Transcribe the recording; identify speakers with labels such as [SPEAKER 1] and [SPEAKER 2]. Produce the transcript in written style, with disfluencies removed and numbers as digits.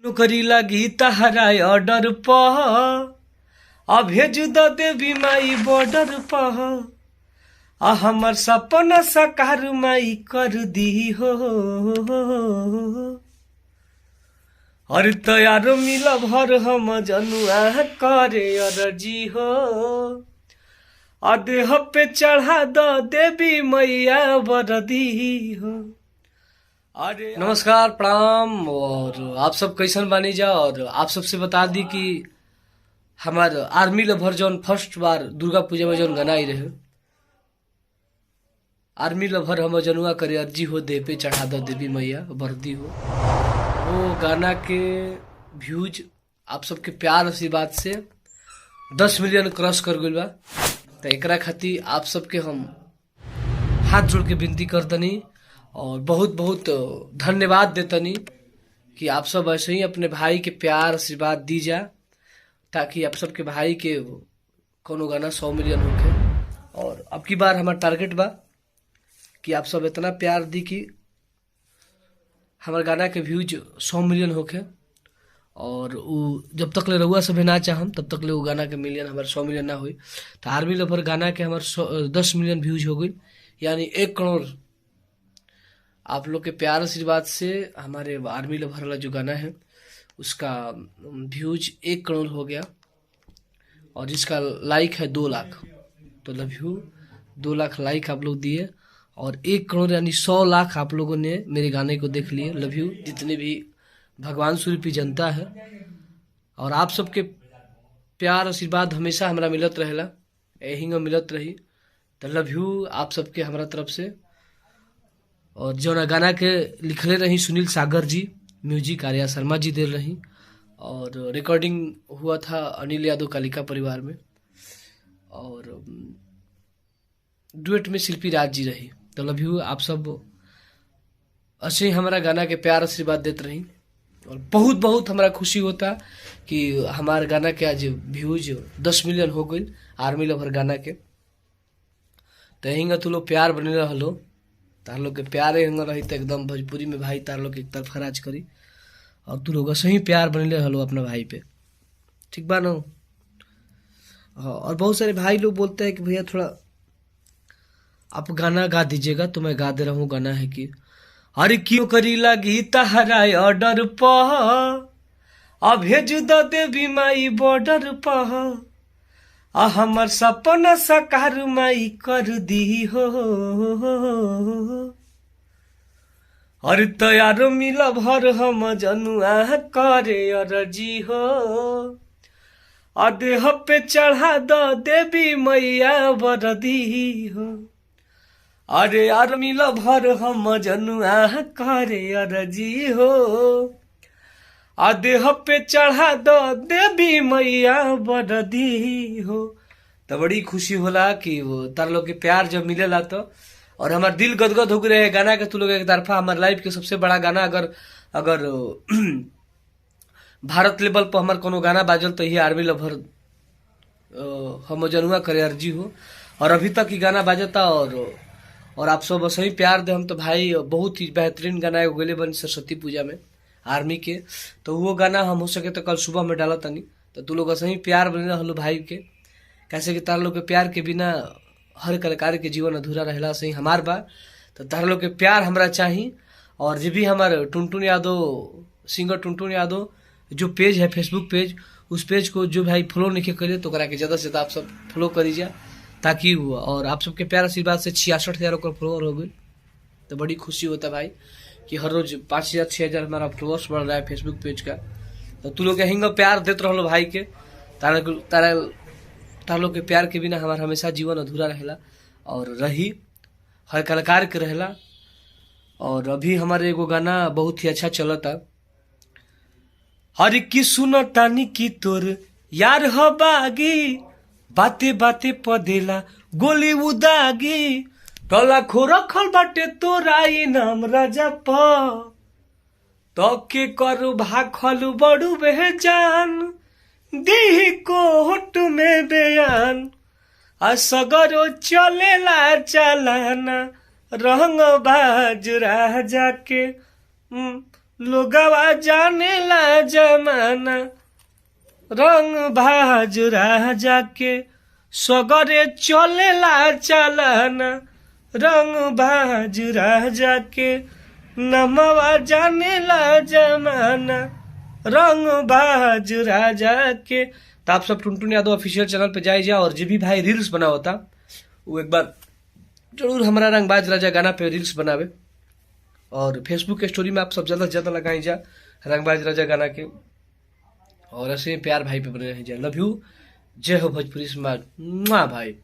[SPEAKER 1] नौकरी लगी तहरा ऑर्डर पह भेज द देवी माई बॉर्डर पह हमर सपना साकार माई कर दी हो और तैयार मिल भर हम जनुआ करे अर्जी हो देह पे चढ़ा द देवी मैया बरदी हो। अरे नमस्कार प्रणाम। और आप सब कैसन बानी जा। और आप सबसे बता दी कि हमार आर्मी लवर जौन फर्स्ट बार दुर्गा पूजा में जौन गाना आई रहे, आर्मी लवर हम जनुआ करे अर्जी हो दे पे चढ़ा दो देवी मैया बरदी हो, वो गाना के व्यूज आप सबके प्यार आशीर्वाद से 10 मिलियन क्रॉस कर गइल बा। तो एकरा खातिर आप सबके हम हाथ जोड़ के विनती करतनी और बहुत बहुत धन्यवाद देतनी कि आप सब ऐसे ही अपने भाई के प्यार आशीर्वाद दी जा, ताकि आप सबके भाई के कोनो गाना 100 मिलियन होके। और अब की बार हमारा टारगेट बा कि आप सब इतना प्यार दी कि हमारे गाना के व्यूज 100 मिलियन होके। और वो जब तक ले रहुआ सब ना चाहम तब तक ले वो गाना के मिलियन हमारे 100 मिलियन ना हुई। तो आर्मी लवर गाना के हमारे 10 मिलियन व्यूज हो गई, यानी 1 करोड़ आप लोग के प्यार आशीर्वाद से हमारे आर्मी लवर वाला जो गाना है उसका व्यूज 1 करोड़ हो गया। और जिसका लाइक है 2 लाख, तो लव यू 2 लाख लाइक आप लोग दिए और 1 करोड़ यानी 100 लाख आप लोगों ने मेरे गाने को देख लिए। लव यू जितने भी भगवान स्वरूपी जनता है। और आप सबके प्यार आशीर्वाद हमेशा हमारा मिलत रहेला, यही मिलत रही। तो लव यू आप सबके हमारा तरफ से। और जो गाना के लिखले रही सुनील सागर जी, म्यूजिक आर्या शर्मा जी दे रही, और रिकॉर्डिंग हुआ था अनिल यादव कालिका परिवार में, और डुएट में शिल्पी राज जी रही। तो लव यू आप सब ऐसे ही हमारा गाना के प्यार आशीर्वाद देते रही। और बहुत बहुत हमारा खुशी होता कि हमारे गाना के आज व्यूज 10 मिलियन हो गई आर्मी लवर गाना के। तो यही तू लोग प्यार बने रहो, तार लोग के प्यार रही तो एकदम भोजपुरी में भाई तार लोग के एक तरफ राज करी। और तू लोग सही प्यार बने रहो अपना भाई पे, ठीक बा ना। और बहुत सारे भाई लोग बोलते हैं कि भैया थोड़ा आप गाना गा दीजिएगा, तो मैं गा दे रहा हूँ। गाना है कि अरे क्यों करी लगी तहरा ऑर्डर पह भेज द देवी माई बॉर्डर पह हमर सपना साकार माई कर दी हो और तैयार मिल भर हम जनुआ करे अर्जी हो देह पे चढ़ा द देवी मैया बरदी हो। अरे यार मिल भर हम जनुआ करे अर्जी हो देह पे चढ़ा दो देवी मैया बरदी हो। तो बड़ी खुशी होला कि वो तार लोग के प्यार जब मिलेला तो। और हमार दिल गदगद हो गए गाना के तू लोग एक तरफा हमार लाइफ के सबसे बड़ा गाना अगर भारत लेवल पर हमार कोनो गाना बाजल तो ये आर्मी लवर हम जनुआ करे अर्जी हो। और अभी तक ही गाना बाजता और आप सब सही प्यार दे। हम तो भाई बहुत ही बेहतरीन गाना है गले बनी सरस्वती पूजा में आर्मी के, तो वो गाना हम हो सके तो कल सुबह में डाला तनी। तो तू लोग सही प्यार बने रहलो भाई के, कैसे कि तार लोग के प्यार के बिना हर कलाकार के जीवन अधूरा रहला सही हमार बा। तो तार लोग के प्यार हमरा चाहिए। और जो भी हमारे टुनटुन यादव सिंगर टुनटुन यादव जो पेज है फेसबुक पेज, उस पेज को जो भाई फॉलो नहीं करे तो करा के ज़्यादा से ज़्यादा आप सब फॉलो करीजिए, ताकि वो और आप सबके प्यार आशीर्वाद से 66,000 फॉलोअर हो गए। तो बड़ी खुशी होता है भाई कि हर रोज 5,000 6,000 हमारा फॉलोअर्स बढ़ रहा है फेसबुक पेज का। तो तू लोग हिंग प्यार देते रहो भाई के, तारा लोग के प्यार के बिना हमारा हमेशा जीवन अधूरा रहेला और रही हर कलाकार के रहेला। और अभी हमारे एगो गाना बहुत ही अच्छा चलता, हर की सुन तानी की तोर यार हो बागी बाते बाते पदेला गोली उदागी टला खो रखल बाटे तोरा इनाम राजा प तो के करू भाखल बड़ू बेजान दी कोर्ट में बयान असगरो चलेला चलाना रंग बाज राजा के लोगवा जानेला जमाना रंग भाज राजा के सगरे चलेला चलाना रंग भाज राजा के नमवा जानेला जमाना रंग भाज राजा के। तो आप सब टुनटुन यादव ऑफिशियल चैनल पे जाइए और जो भी भाई रील्स बना होता वो एक बार जरूर हमारा रंगबाज राजा गाना पे रील्स बनावे और फेसबुक के स्टोरी में आप सब ज़्यादा से ज़्यादा लगाई जा रंगबाज राजा गाना के। और ऐसे ही प्यार भाई पे बने रह जाए। लव यू, जय हो भोजपुरी समाज भाई।